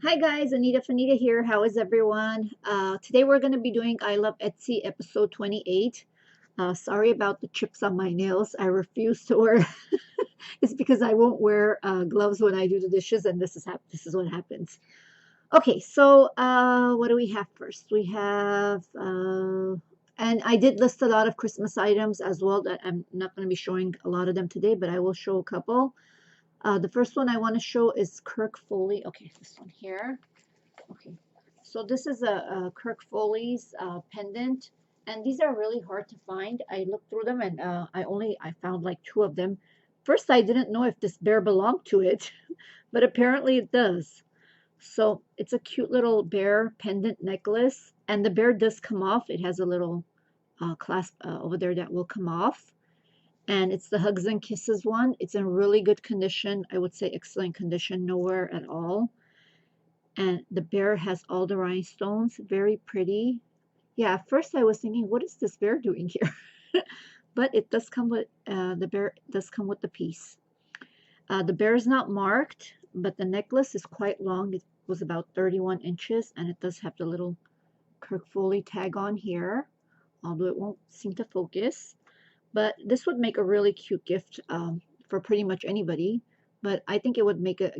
Hi guys, Anita here. How is everyone? Today we're going to be doing I Love Etsy episode 28. Sorry about the chips on my nails. I refuse to wear. It's because I won't wear gloves when I do the dishes, and this is what happens. Okay, so what do we have first? We have and I did list a lot of Christmas items as well that I'm not going to be showing a lot of them today, but I will show a couple. The first one I want to show is Kirk Foley. Okay, this one here. Okay, so this is a Kirk Foley's pendant, and these are really hard to find. I looked through them, and I found like two of them. First, I didn't know if this bear belonged to it, but apparently it does. So it's a cute little bear pendant necklace, and the bear does come off. It has a little clasp over there that will come off, and it's the Hugs and Kisses one. It's in really good condition. I would say excellent condition, nowhere at all. And the bear has all the rhinestones, very pretty. Yeah, at first I was thinking, what is this bear doing here? But it does come with the bear does come with the piece. The bear is not marked, but the necklace is quite long. It was about 31 inches, and it does have the little Kirk Foley tag on here, although it won't seem to focus. But this would make a really cute gift for pretty much anybody. But I think it would make a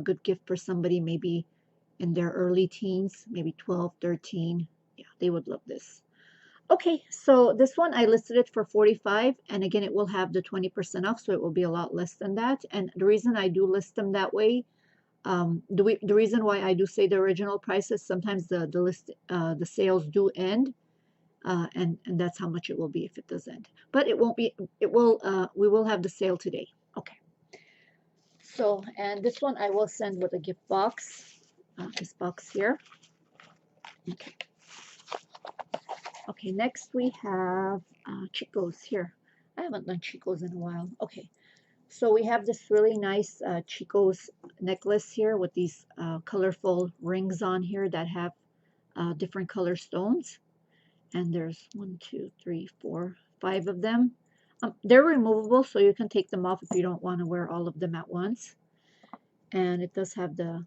good gift for somebody maybe in their early teens, maybe 12, 13. Yeah, they would love this. Okay, so this one I listed it for 45, and again it will have the 20% off, so it will be a lot less than that. And the reason I do list them that way, the reason why I do say the original price is sometimes the sales do end, and that's how much it will be if it does end. But it won't be. It will. We will have the sale today. Okay. So, and this one I will send with a gift box. This box here. Okay. Okay, next we have Chico's here. I haven't done Chico's in a while. Okay, so we have this really nice Chico's necklace here with these colorful rings on here that have different color stones. And there's 1, 2, 3, 4, 5 of them. They're removable, so you can take them off if you don't want to wear all of them at once. And it does have the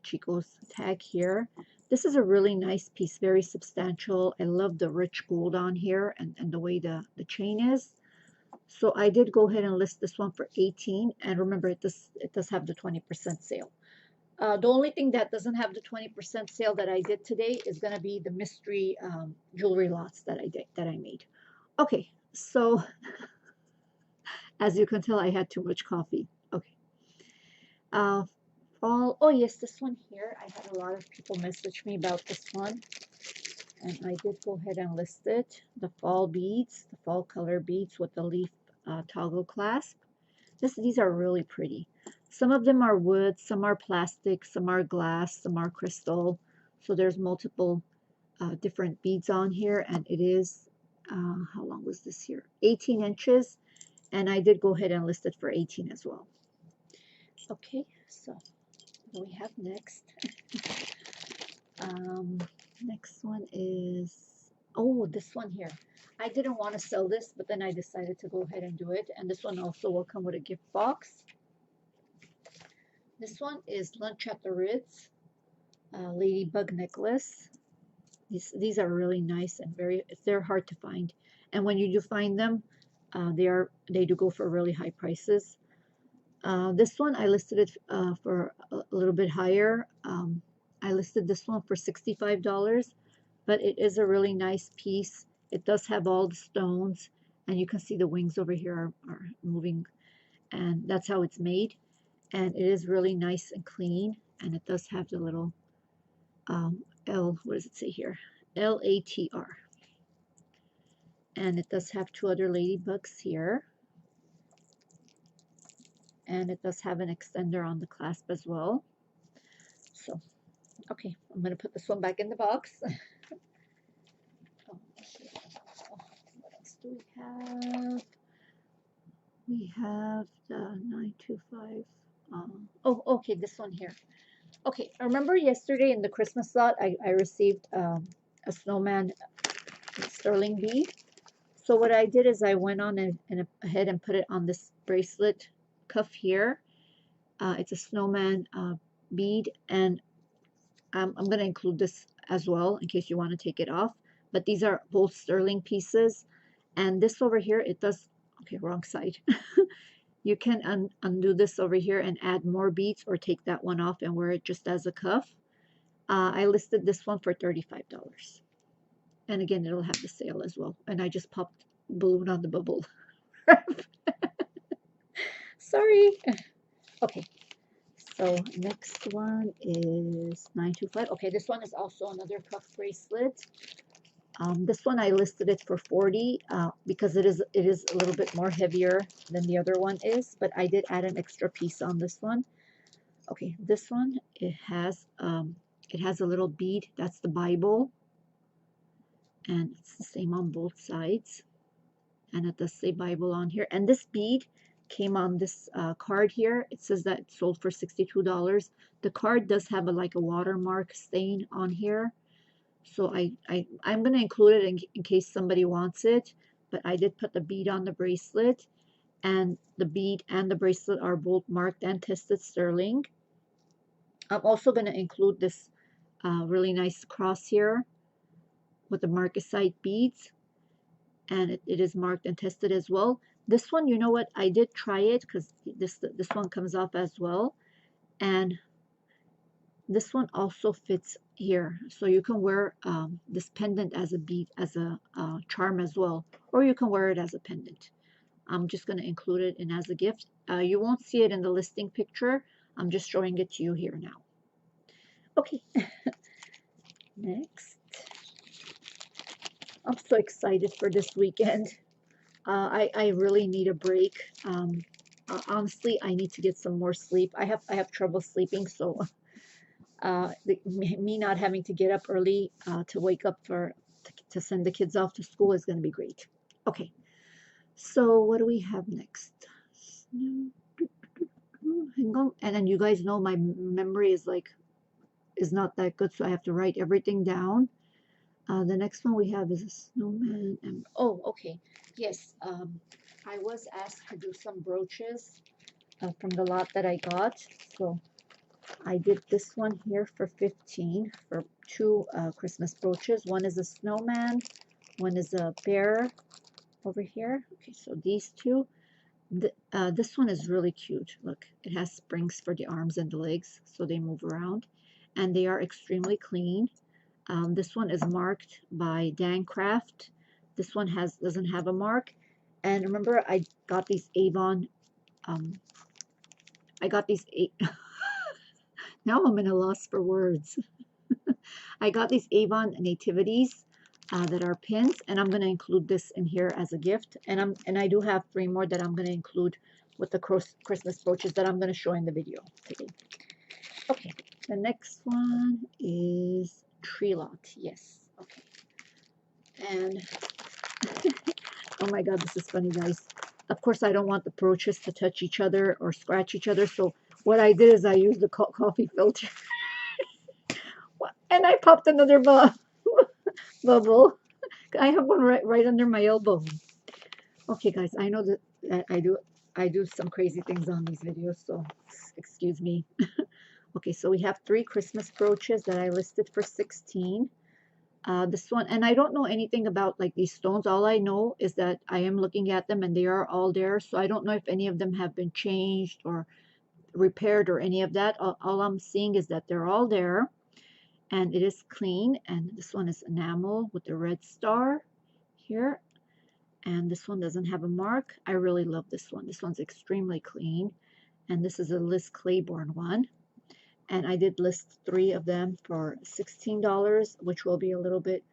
Chico's tag here. This is a really nice piece, very substantial. I love the rich gold on here and the way the chain is. So I did go ahead and list this one for 18. And remember, it does have the 20% sale. The only thing that doesn't have the 20% sale that I did today is going to be the mystery jewelry lots that I made. Okay, so as you can tell, I had too much coffee. Okay. Oh yes, this one here. I had a lot of people message me about this one, and I did go ahead and list it. The fall beads, the fall color beads with the leaf toggle clasp. These are really pretty. Some of them are wood, some are plastic, some are glass, some are crystal. So there's multiple different beads on here, and it is, how long was this here? 18 inches, and I did go ahead and list it for 18 as well. Okay, so what do we have next? Next one is, oh, this one here. I didn't want to sell this, but then I decided to go ahead and do it. And this one also will come with a gift box. This one is Lunch at the Ritz ladybug necklace. These are really nice and they're hard to find. And when you do find them, they do go for really high prices. This one I listed it for a little bit higher. I listed this one for $65, but it is a really nice piece. It does have all the stones, and you can see the wings over here are moving, and that's how it's made. And it is really nice and clean, and it does have the little what does it say here? LATR. And it does have two other ladybugs here. And it does have an extender on the clasp as well. So, okay, I'm going to put this one back in the box. What else do we have? We have the 925. Oh, okay, this one here. Okay, I remember yesterday in the Christmas lot, I received a snowman sterling bead. So what I did is I went on and ahead and put it on this bracelet cuff here. It's a snowman bead, and I'm going to include this as well in case you want to take it off. But these are both sterling pieces. And this over here, it does, okay, wrong side. You can undo this over here and add more beads or take that one off and wear it just as a cuff. I listed this one for $35. And again, it'll have the sale as well. And I just popped balloon on the bubble. Sorry. Okay. So next one is 925. Okay, this one is also another cuff bracelet. This one I listed it for 40 because it is a little bit more heavier than the other one is, but I did add an extra piece on this one. Okay, this one it has a little bead. That's the Bible, and it's the same on both sides, and it does say Bible on here. And this bead came on this card here. It says that it sold for $62. The card does have like a watermark stain on here. So I'm going to include it in case somebody wants it, but I did put the bead on the bracelet, and the bead and the bracelet are both marked and tested sterling. I'm also going to include this really nice cross here with the marcasite beads, and it is marked and tested as well. This one, you know what, I did try it because this one comes off as well, and this one also fits here, so you can wear this pendant as a bead, as a charm as well, or you can wear it as a pendant. I'm just going to include it in as a gift. You won't see it in the listing picture. I'm just showing it to you here now. Okay. Next. I'm so excited for this weekend. I really need a break. Honestly, I need to get some more sleep. I have trouble sleeping, so me not having to get up early to wake up to send the kids off to school is going to be great. Okay, so what do we have next? Hang on. And then you guys know my memory is not that good, so I have to write everything down. The next one we have is a snowman. And oh, okay, yes. I was asked to do some brooches from the lot that I got, so I did this one here for 15 for two Christmas brooches. One is a snowman, one is a bear over here. Okay, so these two. This one is really cute. Look, it has springs for the arms and the legs, so they move around, and they are extremely clean. This one is marked by Dan Craft. This one doesn't have a mark. And remember, I got these Avon. I got these now I'm in a loss for words. I got these Avon nativities that are pins, and I'm going to include this in here as a gift. And I do have 3 more that I'm going to include with the Christmas brooches that I'm going to show in the video today. Okay, the next one is Tree Lot. Yes, okay. And oh my god, this is funny, guys. Of course, I don't want the brooches to touch each other or scratch each other, so what I did is I used the coffee filter. And I popped another bubble. I have one right under my elbow. Okay, guys, I know that I do some crazy things on these videos, so excuse me. Okay, so we have 3 Christmas brooches that I listed for 16. This one, and I don't know anything about like these stones. All I know is that I am looking at them and they are all there. So I don't know if any of them have been changed or repaired or any of that. All I'm seeing is that they're all there, and it is clean. And this one is enamel with the red star here, and this one doesn't have a mark. I really love this one. This one's extremely clean, and this is a Liz Claiborne one. And I did list 3 of them for $16, which will be a little bit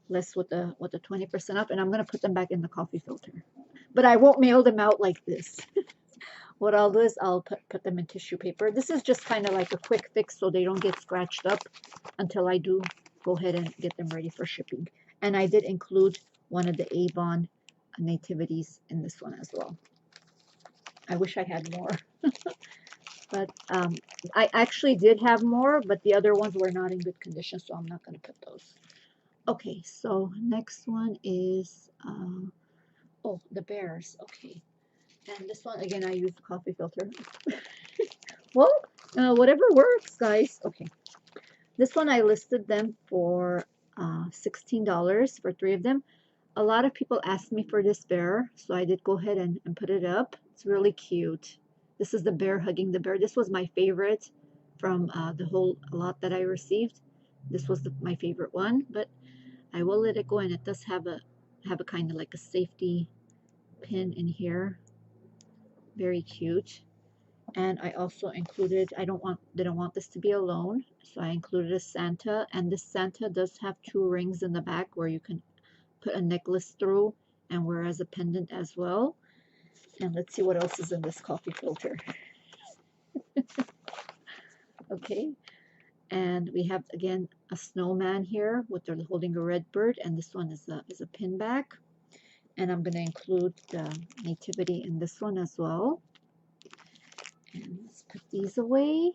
less with the 20% up. And I'm going to put them back in the coffee filter. But I won't mail them out like this. What I'll do is I'll put them in tissue paper. This is just kind of like a quick fix so they don't get scratched up until I do go ahead and get them ready for shipping. And I did include one of the Avon nativities in this one as well. I wish I had more. But I actually did have more, but the other ones were not in good condition, so I'm not going to put those. Okay, so next one is, oh, the bears. Okay, and this one, again, I used the coffee filter. Well, Whatever works, guys. Okay. This one I listed them for $16 for 3 of them. A lot of people asked me for this bear, so I did go ahead and put it up. It's really cute. This is the bear hugging the bear. This was my favorite from the whole lot that I received. This was my favorite one, but I will let it go, and it does have a kind of like a safety pin in here. Very cute. And I also included, didn't want this to be alone, so I included a Santa, and this Santa does have 2 rings in the back where you can put a necklace through and wear as a pendant as well. And let's see what else is in this coffee filter. Okay, and we have again a snowman here with they're holding a red bird, and this one is a pin back. And I'm going to include the nativity in this one as well. And let's put these away.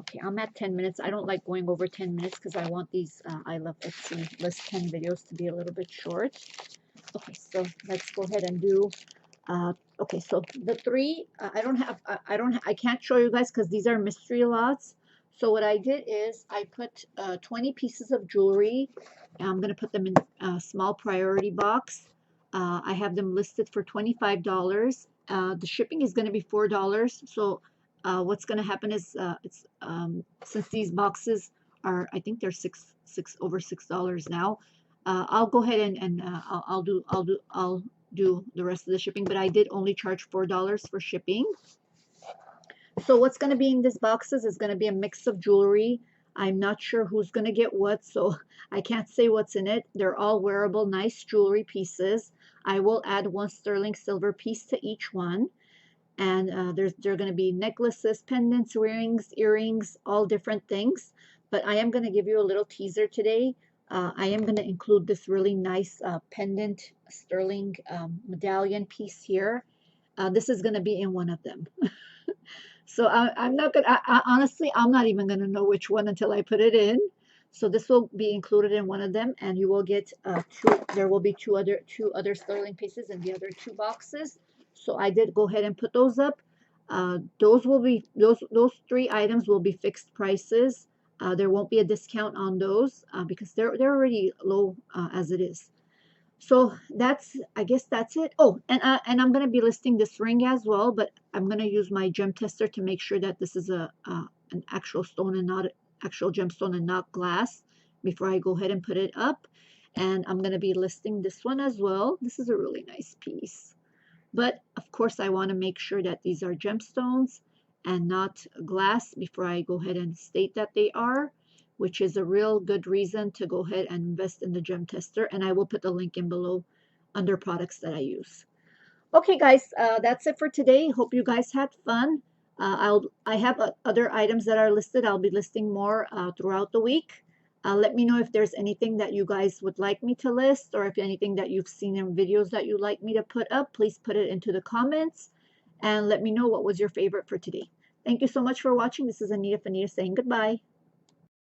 Okay, I'm at 10 minutes. I don't like going over 10 minutes because I want these I Love Etsy list 10 videos to be a little bit short. Okay, so let's go ahead and do, okay, so the 3, I can't show you guys because these are mystery lots. So what I did is I put 20 pieces of jewelry. I'm going to put them in a small priority box. I have them listed for $25. The shipping is going to be $4. So what's going to happen is since these boxes are, I think they're over $6 now. I'll go ahead and I'll do the rest of the shipping, but I did only charge $4 for shipping. So what's going to be in these boxes is going to be a mix of jewelry. I'm not sure who's going to get what, so I can't say what's in it. They're all wearable, nice jewelry pieces. I will add 1 sterling silver piece to each one. And they're going to be necklaces, pendants, rings, earrings, all different things. But I am going to give you a little teaser today. I am going to include this really nice pendant sterling medallion piece here. This is going to be in one of them. So I'm not going to, honestly, I'm not even going to know which one until I put it in. So this will be included in one of them, and you will get there will be two other sterling pieces in the other 2 boxes. So I did go ahead and put those up. Those will be, those 3 items will be fixed prices. There won't be a discount on those because they're already low as it is. So I guess that's it. Oh, and I'm going to be listing this ring as well, but I'm going to use my gem tester to make sure that this is an actual stone and not actual gemstone and not glass before I go ahead and put it up. And I'm going to be listing this one as well. This is a really nice piece. But of course, I want to make sure that these are gemstones and not glass before I go ahead and state that they are, which is a real good reason to go ahead and invest in the gem tester. And I will put the link in below under products that I use. Okay, guys, that's it for today. Hope you guys had fun. I have other items that are listed. I'll be listing more throughout the week. Let me know if there's anything that you guys would like me to list, or if anything that you've seen in videos that you'd like me to put up. Please put it into the comments and let me know what was your favorite for today. Thank you so much for watching. This is Anita saying goodbye.